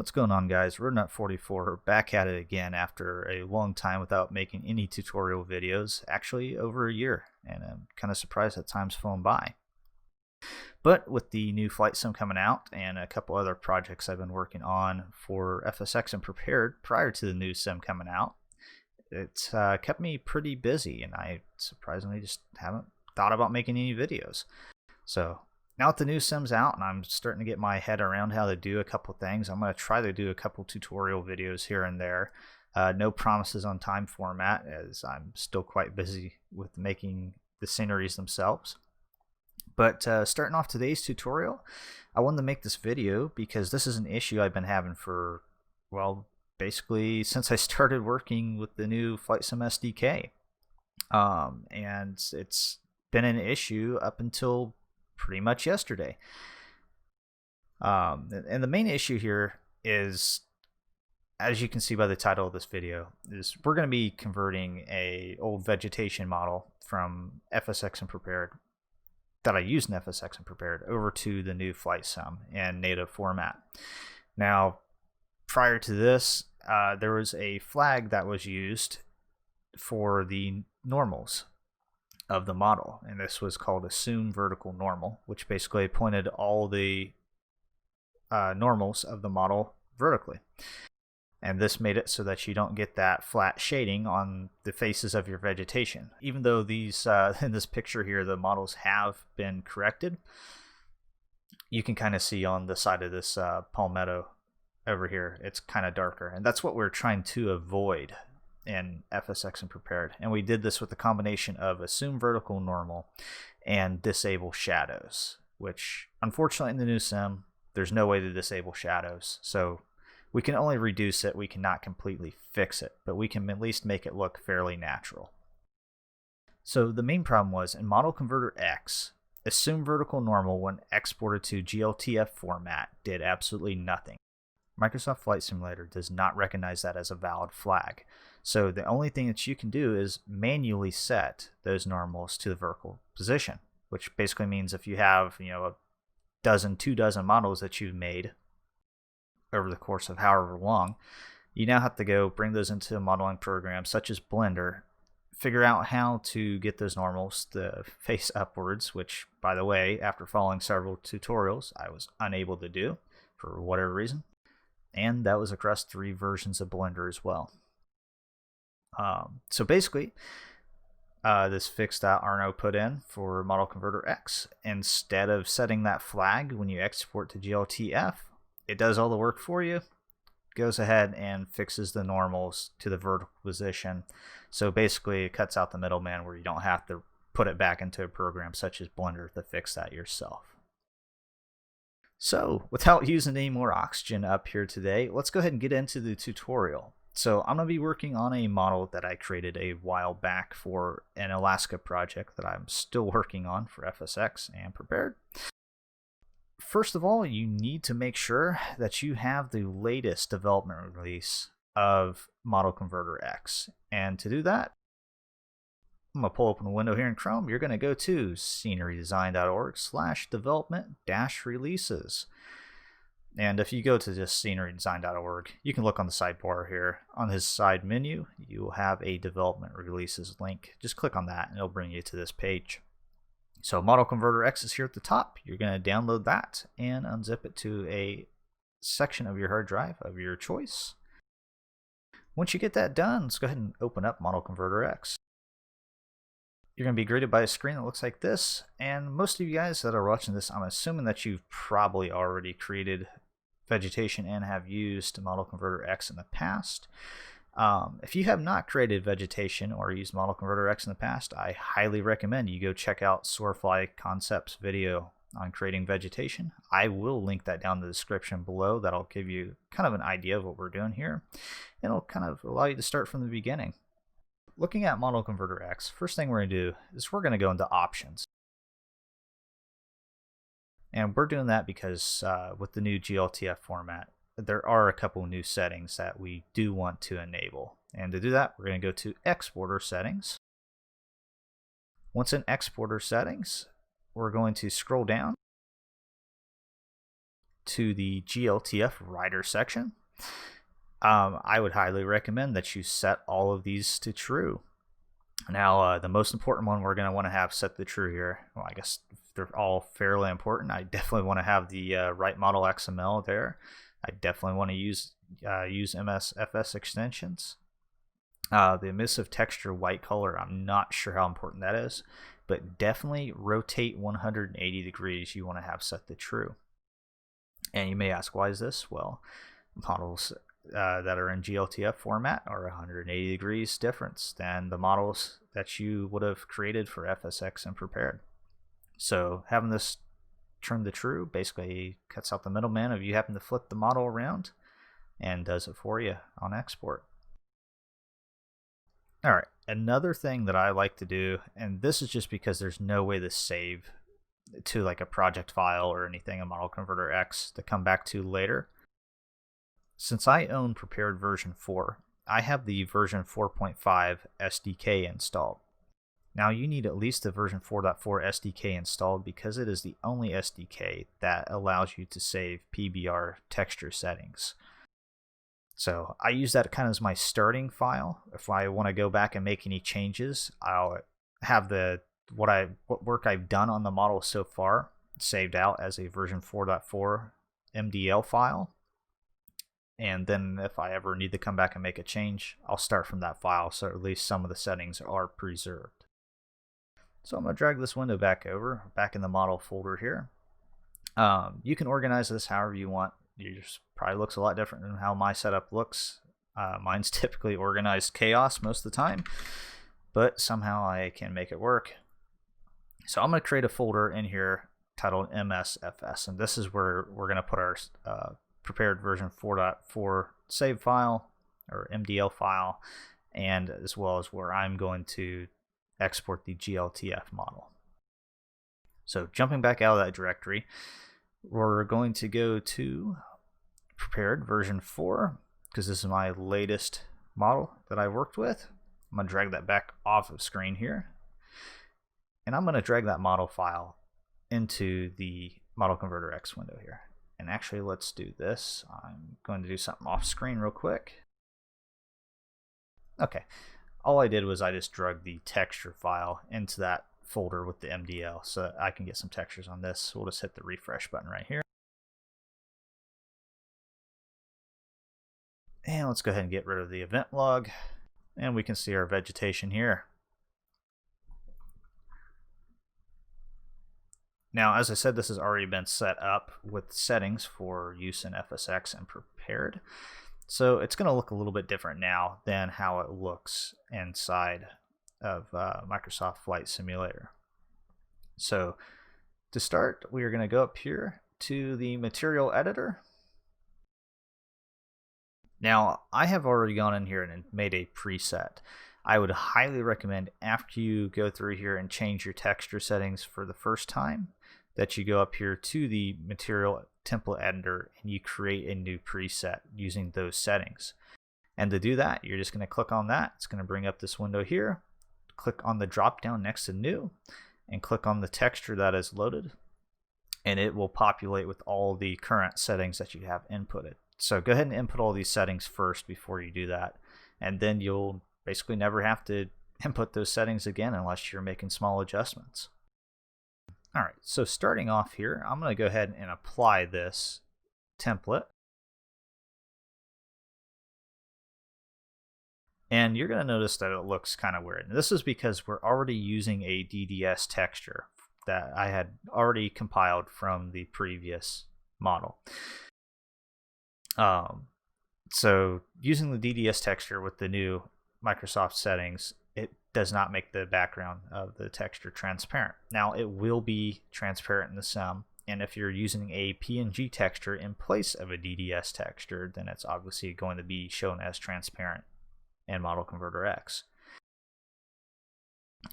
What's going on, guys? Rodnut44 back at it again after a long time without making any tutorial videos, actually over a year, and I'm kind of surprised that time's flown by. But with the new flight sim coming out and a couple other projects I've been working on for FSX and Prepared prior to the new sim coming out, it's kept me pretty busy, and I surprisingly just haven't thought about making any videos. So now that the new sim's out and I'm starting to get my head around how to do a couple things, I'm going to try to do a couple tutorial videos here and there. No promises on time format, as I'm still quite busy with making the sceneries themselves. But starting off today's tutorial, I wanted to make this video because this is an issue I've been having for, well, basically since I started working with the new Flight Sim SDK. And it's been an issue up until pretty much yesterday. And the main issue here is, as you can see by the title of this video, is we're going to be converting a old vegetation model from FSX and Prepared that I used in FSX and Prepared over to the new flight sim in native format. Now, prior to this, there was a flag that was used for the normals of the model, and this was called assume vertical normal, which basically pointed all the normals of the model vertically. And this made it so that you don't get that flat shading on the faces of your vegetation. Even though these in this picture here the models have been corrected, you can kind of see on the side of this palmetto over here it's kind of darker, and that's what we're trying to avoid in FSX and Prepared. And we did this with a combination of assume vertical normal and disable shadows, which unfortunately in the new sim there's no way to disable shadows, so we can only reduce it. We cannot completely fix it, but we can at least make it look fairly natural. So the main problem was in Model Converter X, assume vertical normal when exported to gltf format did absolutely nothing. Microsoft Flight Simulator does not recognize that as a valid flag. So the only thing that you can do is manually set those normals to the vertical position, which basically means if you have, a dozen, 2 dozen models that you've made over the course of however long, you now have to go bring those into a modeling program such as Blender, figure out how to get those normals to face upwards, which, by the way, after following several tutorials, I was unable to do for whatever reason. And that was across 3 versions of Blender as well. So basically, this fix that Arno put in for Model Converter X, instead of setting that flag when you export to gltf, it does all the work for you, goes ahead and fixes the normals to the vertical position. So basically it cuts out the middleman where you don't have to put it back into a program such as Blender to fix that yourself. So without using any more oxygen up here today, let's go ahead and get into the tutorial. So I'm going to be working on a model that I created a while back for an Alaska project that I'm still working on for FSX and Prepared. First of all, you need to make sure that you have the latest development release of Model Converter X. And to do that, I'm going to pull open a window here in Chrome. You're going to go to scenerydesign.org/development-releases. And if you go to just scenerydesign.org, you can look on the sidebar here. On his side menu, you will have a development releases link. Just click on that and it'll bring you to this page. So Model Converter X is here at the top. You're going to download that and unzip it to a section of your hard drive of your choice. Once you get that done, let's go ahead and open up Model Converter X. You're going to be greeted by a screen that looks like this, and most of you guys that are watching this, I'm assuming that you've probably already created Vegetation and have used Model Converter X in the past. If you have not created Vegetation or used Model Converter X in the past, I highly recommend you go check out Soarfly Concepts video on creating Vegetation. I will link that down in the description below. That'll give you kind of an idea of what we're doing here, and it'll kind of allow you to start from the beginning. Looking at Model Converter X, first thing we're going to do is we're going to go into Options. And we're doing that because with the new gltf format, there are a couple new settings that we do want to enable. And to do that, we're going to go to Exporter Settings. Once in Exporter Settings, we're going to scroll down to the gltf writer section. I would highly recommend that you set all of these to true. Now, the most important one we're going to want to have set to true here. Well, I guess they're all fairly important. I definitely want to have the right model XML there. I definitely want to use MSFS extensions. The emissive texture white color, I'm not sure how important that is, but definitely rotate 180 degrees you want to have set to true. And you may ask, why is this? Well, models that are in gltf format are 180 degrees difference than the models that you would have created for FSX and prepared. So having this turned to true basically cuts out the middleman of you having to flip the model around and does it for you on export. Alright, another thing that I like to do, and this is just because there's no way to save to like a project file or anything in Model Converter X to come back to later. Since I own prepared version 4, I have the version 4.5 SDK installed. Now you need at least the version 4.4 SDK installed because it is the only SDK that allows you to save PBR texture settings. So I use that kind of as my starting file. If I want to go back and make any changes, I'll have what work I've done on the model so far saved out as a version 4.4 MDL file. And then if I ever need to come back and make a change, I'll start from that file, so at least some of the settings are preserved. So I'm going to drag this window back in the model folder here. You can organize this however you want. Yours probably looks a lot different than how my setup looks. Mine's typically organized chaos most of the time, but somehow I can make it work. So I'm going to create a folder in here titled MSFS, and this is where we're going to put our prepared version 4.4 save file or MDL file, and as well as where I'm going to export the gltf model. So jumping back out of that directory, we're going to go to prepared version 4 because this is my latest model that I worked with. I'm going to drag that back off of screen here, and I'm going to drag that model file into the Model Converter X window here. And actually, let's do this. I'm going to do something off screen real quick. Okay, all I did was I just drug the texture file into that folder with the MDL so that I can get some textures on this. So we'll just hit the refresh button right here. And let's go ahead and get rid of the event log. And we can see our vegetation here. Now, as I said, this has already been set up with settings for use in FSX and prepared. So it's going to look a little bit different now than how it looks inside of Microsoft Flight Simulator. So to start, we are going to go up here to the material editor. Now, I have already gone in here and made a preset. I would highly recommend after you go through here and change your texture settings for the first time that you go up here to the material template editor and you create a new preset using those settings. And to do that, you're just going to click on that. It's going to bring up this window here. Click on the drop down next to new and click on the texture that is loaded, and it will populate with all the current settings that you have inputted. So go ahead and input all these settings first before you do that, and then you'll basically never have to input those settings again unless you're making small adjustments. Alright, so starting off here, I'm going to go ahead and apply this template. And you're going to notice that it looks kind of weird. And this is because we're already using a DDS texture that I had already compiled from the previous model. So using the DDS texture with the new Microsoft settings, it does not make the background of the texture transparent. Now it will be transparent in the sim, and if you're using a PNG texture in place of a DDS texture, then it's obviously going to be shown as transparent in Model Converter X.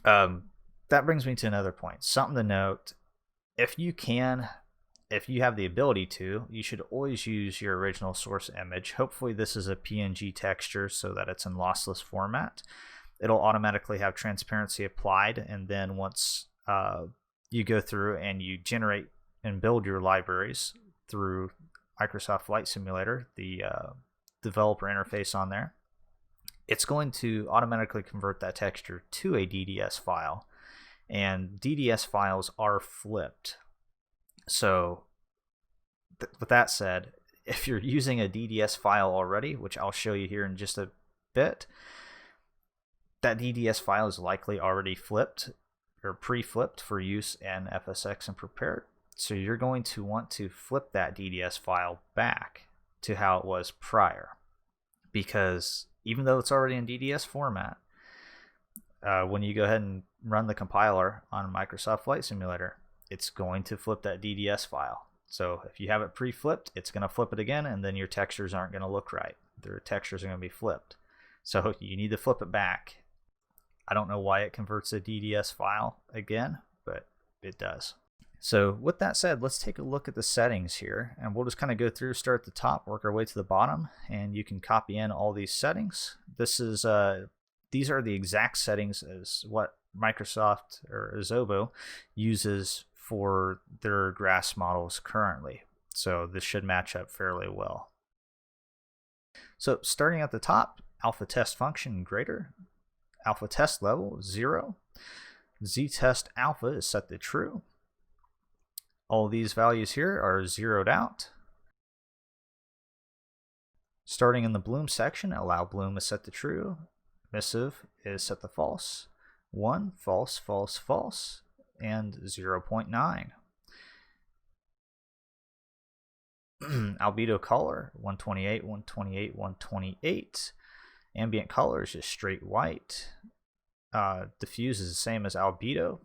That brings me to another point. Something to note, if you have the ability to, you should always use your original source image. Hopefully this is a PNG texture so that it's in lossless format. It'll automatically have transparency applied, and then once you go through and you generate and build your libraries through Microsoft Flight Simulator, the developer interface on there, it's going to automatically convert that texture to a DDS file. And DDS files are flipped. So with that said, if you're using a DDS file already, which I'll show you here in just a bit, that DDS file is likely already flipped or pre-flipped for use in FSX and Prepared. So you're going to want to flip that DDS file back to how it was prior, because even though it's already in DDS format, when you go ahead and run the compiler on Microsoft Flight Simulator, it's going to flip that DDS file. So if you have it pre-flipped, it's going to flip it again, and then your textures aren't going to look right. Their textures are going to be flipped. So you need to flip it back. I don't know why it converts a DDS file again, but it does. So with that said, let's take a look at the settings here, and we'll just kind of go through, start at the top, work our way to the bottom, and you can copy in all these settings. This is these are the exact settings as what Microsoft or Adobe uses for their grass models currently. So this should match up fairly well. So starting at the top, alpha test function greater, alpha test level 0, z-test alpha is set to true. All these values here are zeroed out. Starting in the bloom section, allow bloom is set to true, emissive is set to false, 1, false, false, false, and 0.9. Albedo color 128, 128, 128. Ambient color is just straight white. Diffuse is the same as albedo,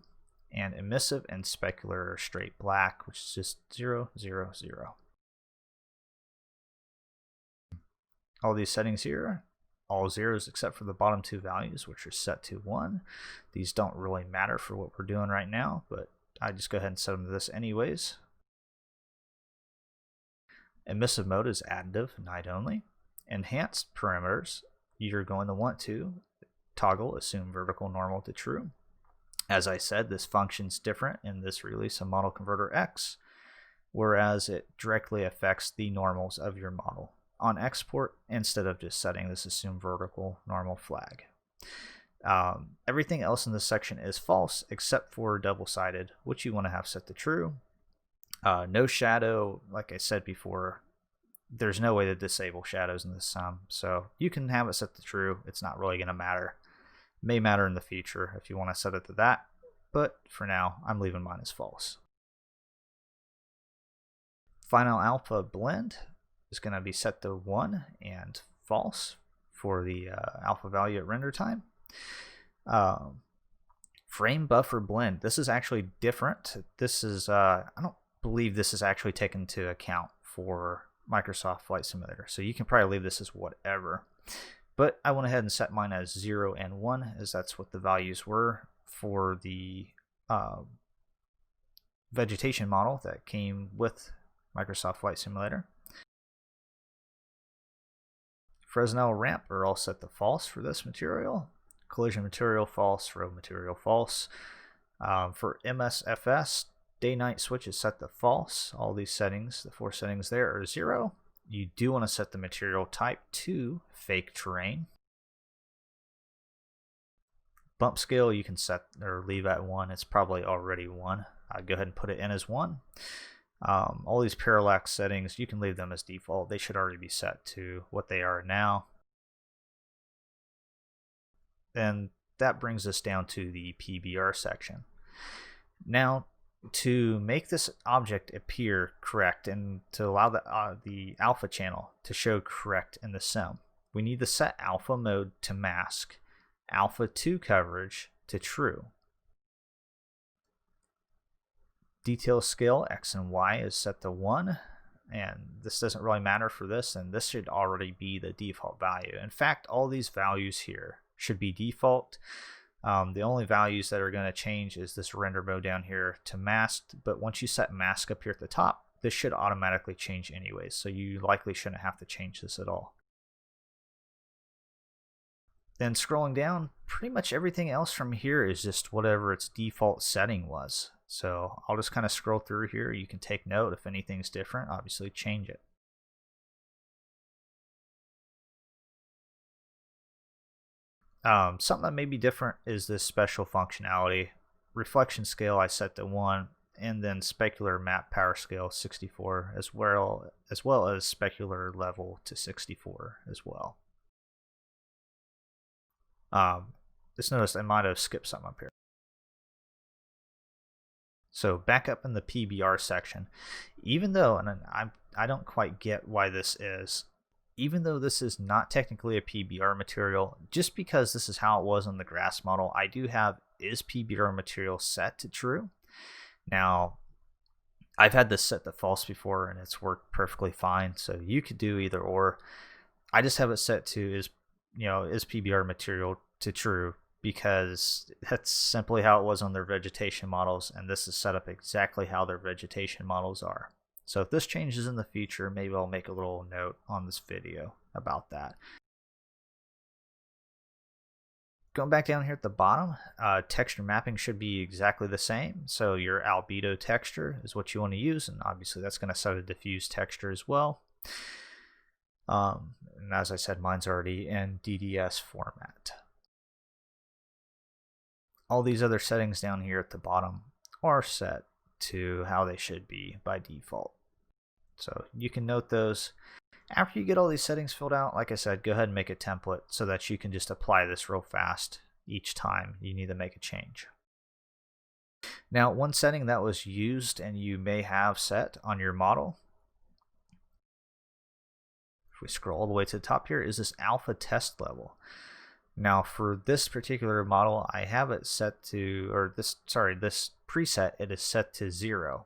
and emissive and specular are straight black, which is just 0, 0, 0. All these settings here, all zeros except for the bottom two values, which are set to 1. These don't really matter for what we're doing right now, but I just go ahead and set them to this anyways. Emissive mode is additive, night only. Enhanced parameters, you're going to want to toggle assume vertical normal to true. As I said, this function's different in this release of Model Converter X, whereas it directly affects the normals of your model on export instead of just setting this assume vertical normal flag. Everything else in this section is false except for double-sided, which you want to have set to true. No shadow, like I said before, there's no way to disable shadows in this sum, so you can have it set to true. It's not really going to matter. It may matter in the future if you want to set it to that, but for now I'm leaving mine as false. Final alpha blend is going to be set to 1 and false for the alpha value at render time. Frame buffer blend, this is actually different. This is I don't believe this is actually taken into account for Microsoft Flight Simulator, so you can probably leave this as whatever, but I went ahead and set mine as 0 and 1 as that's what the values were for the vegetation model that came with Microsoft Flight Simulator. Fresnel ramp are all set to false for this material. Collision material false, road material false. For MSFS, day-night switch is set to false. All these settings, the 4 settings there, are 0. You do want to set the material type to fake terrain. Bump scale you can set or leave at 1. It's probably already 1. I'd go ahead and put it in as 1. All these parallax settings, you can leave them as default. They should already be set to what they are now. And that brings us down to the PBR section. Now, to make this object appear correct and to allow the alpha channel to show correct in the sim, we need to set alpha mode to mask, alpha 2 coverage to true. Detail scale X and Y is set to 1, and this doesn't really matter for this, and this should already be the default value. In fact, all these values here should be default. The only values that are going to change is this render mode down here to masked, but once you set mask up here at the top, this should automatically change anyways, so you likely shouldn't have to change this at all. Then scrolling down, pretty much everything else from here is just whatever its default setting was. So I'll just kind of scroll through here. You can take note if anything's different, obviously change it. Something that may be different is this special functionality. Reflection scale I set to 1, and then specular map power scale 64, as well as specular level to 64 as well. Just noticed I might have skipped something up here. So back up in the PBR section, even though, and I don't quite get why this is, even though this is not technically a PBR material, just because this is how it was on the grass model, I do have is PBR material set to true. Now, I've had this set to false before and it's worked perfectly fine. So you could do either or. I just have it set to is PBR material to true because that's simply how it was on their vegetation models, and this is set up exactly how their vegetation models are. So if this changes in the future, maybe I'll make a little note on this video about that. Going back down here at the bottom, texture mapping should be exactly the same. So your albedo texture is what you want to use, and obviously that's going to set a diffuse texture as well. And as I said, mine's already in DDS format. All these other settings down here at the bottom are set to how they should be by default. So you can note those. After you get all these settings filled out, like I said, go ahead and make a template so that you can just apply this real fast each time you need to make a change. Now, one setting that was used and you may have set on your model, if we scroll all the way to the top here, is this alpha test level. Now for this particular model, I have it set to, or this preset, it is set to 0.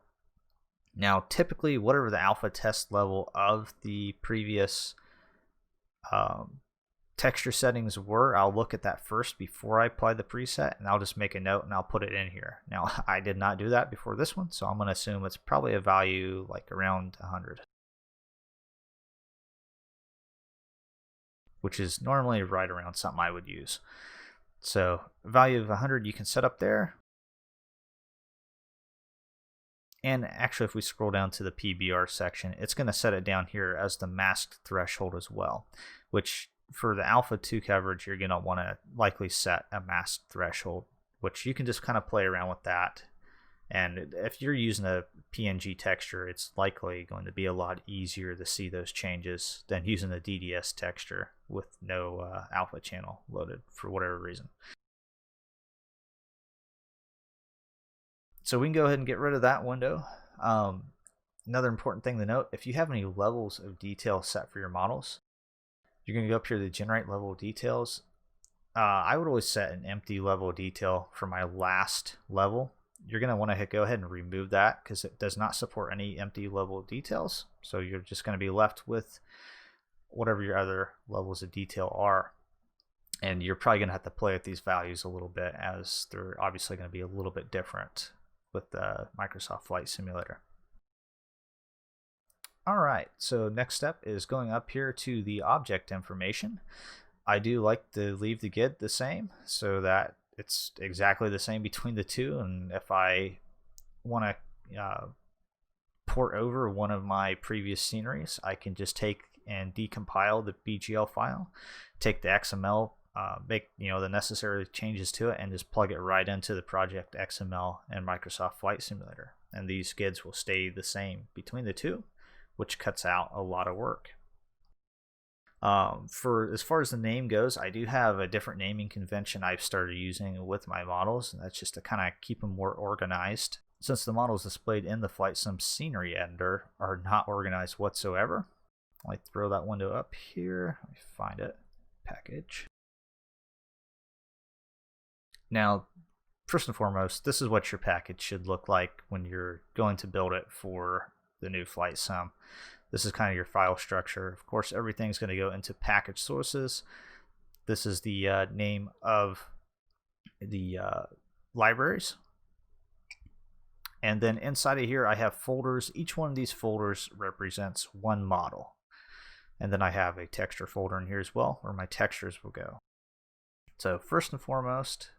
Now typically whatever the alpha test level of the previous texture settings were, I'll look at that first before I apply the preset, and I'll just make a note and I'll put it in here. Now I did not do that before this one, so I'm going to assume it's probably a value like around 100. Which is normally right around something I would use. So value of 100 you can set up there. And actually if we scroll down to the PBR section, it's going to set it down here as the masked threshold as well, which for the alpha 2 coverage you're going to want to likely set a masked threshold, which you can just kind of play around with that. And if you're using a PNG texture, it's likely going to be a lot easier to see those changes than using a DDS texture with no alpha channel loaded for whatever reason. So we can go ahead and get rid of that window. Another important thing to note, if you have any levels of detail set for your models, you're going to go up here to generate level details. I would always set an empty level detail for my last level. You're going to want to go ahead and remove that because it does not support any empty level details. So you're just going to be left with whatever your other levels of detail are. And you're probably going to have to play with these values a little bit, as they're obviously going to be a little bit different with the Microsoft Flight Simulator. Alright, so next step is going up here to the object information. I do like to leave the GID the same so that it's exactly the same between the two, and if I want to port over one of my previous sceneries, I can just take and decompile the BGL file, take the XML, make the necessary changes to it, and just plug it right into the project XML and Microsoft Flight Simulator. And these GIDs will stay the same between the two, which cuts out a lot of work. For as far as the name goes, I do have a different naming convention I've started using with my models, and that's just to kind of keep them more organized. Since the models displayed in the Flight Sim scenery editor are not organized whatsoever, I'll throw that window up here. Let me find it. Package. Now, first and foremost, this is what your package should look like when you're going to build it for the new Flight Sim. This is kind of your file structure. Of course, everything's going to go into package sources. This is the name of the libraries. And then inside of here, I have folders. Each one of these folders represents one model. And then I have a texture folder in here as well, where my textures will go. So first and foremost,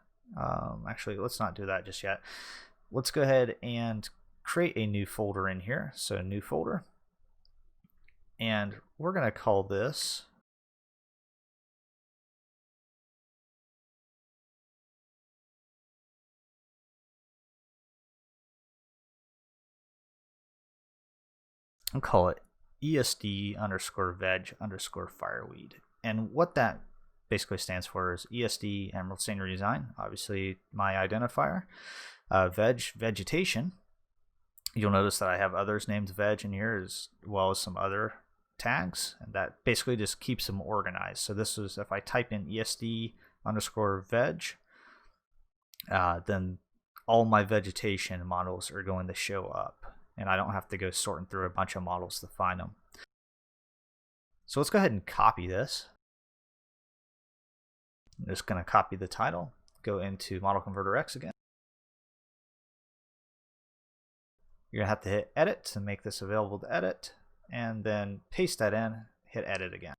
actually let's not do that just yet. Let's go ahead and create a new folder in here. So new folder, and we're going to call this ESD_veg_fireweed. And what that basically stands for is ESD Emerald Scenery Design, obviously my identifier. Vegetation. You'll notice that I have others named veg in here as well as some other tags, and that basically just keeps them organized. So this is, if I type in ESD_veg, then all my vegetation models are going to show up, and I don't have to go sorting through a bunch of models to find them. So let's go ahead and copy this. I'm just going to copy the title, go into Model Converter X again. You're going to have to hit edit to make this available to edit, and then paste that in, hit edit again.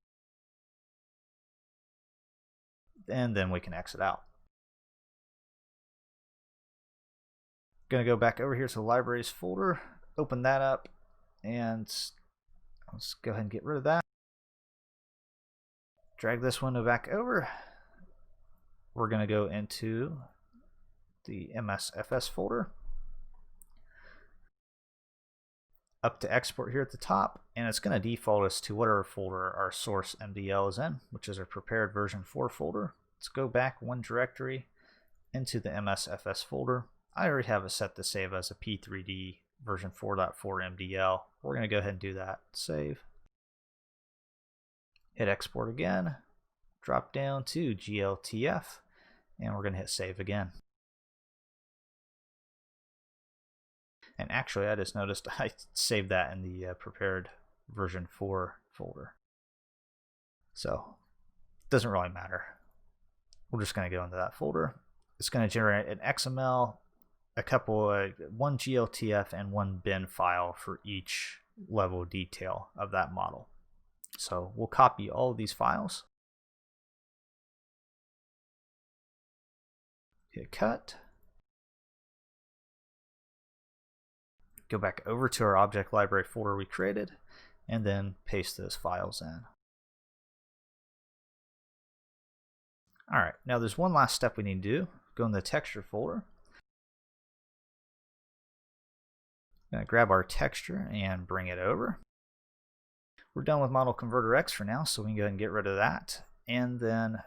And then we can exit out. Going to go back over here to the libraries folder, open that up, and let's go ahead and get rid of that. Drag this window back over. We're going to go into the MSFS folder, up to export here at the top, and it's going to default us to whatever folder our source MDL is in, which is our prepared version 4 folder. Let's go back one directory into the MSFS folder. I already have it set to save as a P3D version 4.4 MDL. We're going to go ahead and do that. Save. Hit export again. Drop down to gltf, and we're going to hit save again. And actually, I just noticed I saved that in the prepared version 4 folder. So it doesn't really matter. We're just going to go into that folder. It's going to generate an XML, one gltf, and one bin file for each level of detail of that model. So we'll copy all of these files. Hit cut. Go back over to our object library folder we created, and then paste those files in. Alright, now there's one last step we need to do. Go in the texture folder. I'm going to grab our texture and bring it over. We're done with Model Converter X for now, so we can go ahead and get rid of that. And then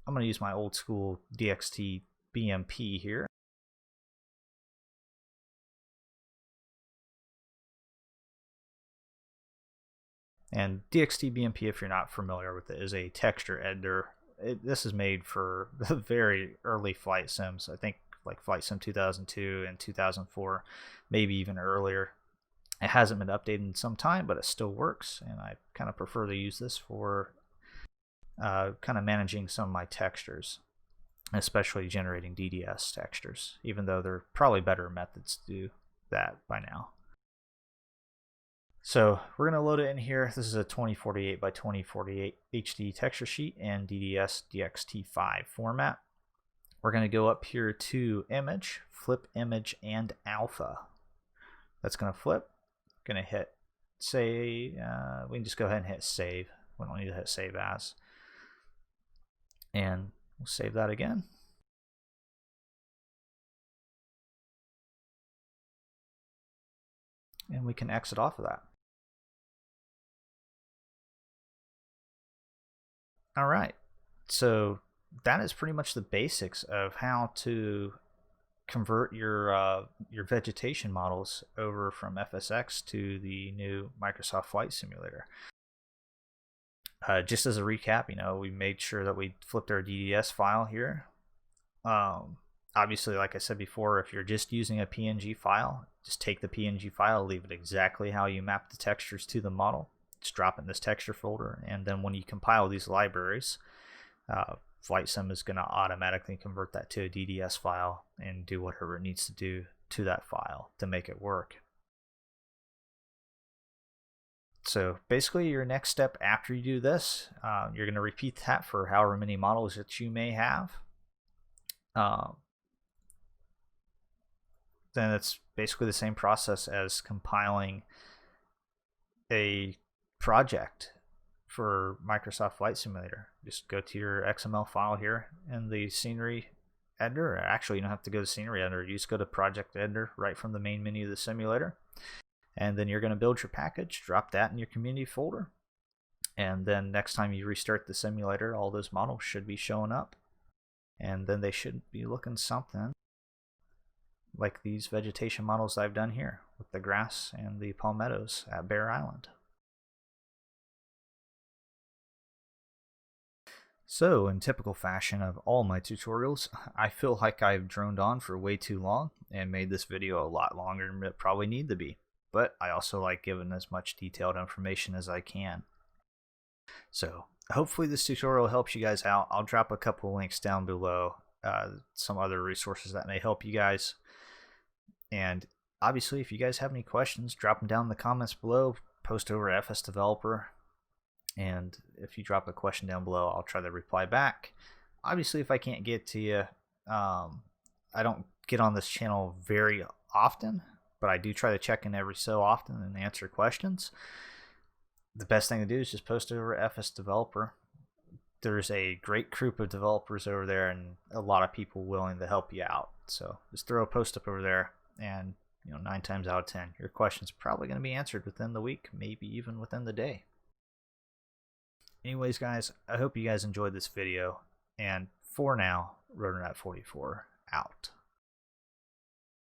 I'm going to use my old school DXTBmp here. And DXTBmp, if you're not familiar with it, is a texture editor. This is made for the very early flight sims. I think like Flight Sim 2002 and 2004, maybe even earlier. It hasn't been updated in some time, but it still works, and I kind of prefer to use this for kind of managing some of my textures, especially generating DDS textures, even though there are probably better methods to do that by now. So we're going to load it in here. This is a 2048 by 2048 HD texture sheet in DDS DXT5 format. We're going to go up here to Image, Flip Image, and Alpha. That's going to flip. Going to hit save. We can just go ahead and hit save. We don't need to hit save as. And we'll save that again. And we can exit off of that. All right, so that is pretty much the basics of how to convert your vegetation models over from FSX to the new Microsoft Flight Simulator. Just as a recap, we made sure that we flipped our DDS file here. Obviously, like I said before, if you're just using a PNG file, just take the PNG file, leave it exactly how you map the textures to the model. Just drop it in this texture folder, and then when you compile these libraries, Flight Sim is going to automatically convert that to a DDS file and do whatever it needs to do to that file to make it work. So basically your next step after you do this, you're going to repeat that for however many models that you may have. Then it's basically the same process as compiling a project for Microsoft Flight Simulator. Just go to your XML file here in the scenery editor. Actually, you don't have to go to scenery editor. You just go to project editor right from the main menu of the simulator. And then you're going to build your package, drop that in your community folder. And then next time you restart the simulator, all those models should be showing up. And then they should be looking something like these vegetation models I've done here with the grass and the palmettos at Bear Island. So, in typical fashion of all my tutorials, I feel like I've droned on for way too long and made this video a lot longer than it probably need to be. But I also like giving as much detailed information as I can. So, hopefully this tutorial helps you guys out. I'll drop a couple links down below, some other resources that may help you guys. And obviously, if you guys have any questions, drop them down in the comments below, post over at FS Developer. And if you drop a question down below, I'll try to reply back. Obviously, if I can't get to you, I don't get on this channel very often, but I do try to check in every so often and answer questions. The best thing to do is just post over at FS Developer. There's a great group of developers over there and a lot of people willing to help you out. So just throw a post up over there, and 9 times out of 10, your question's probably going to be answered within the week, maybe even within the day. Anyways, guys, I hope you guys enjoyed this video, and for now, Rotornut44 out.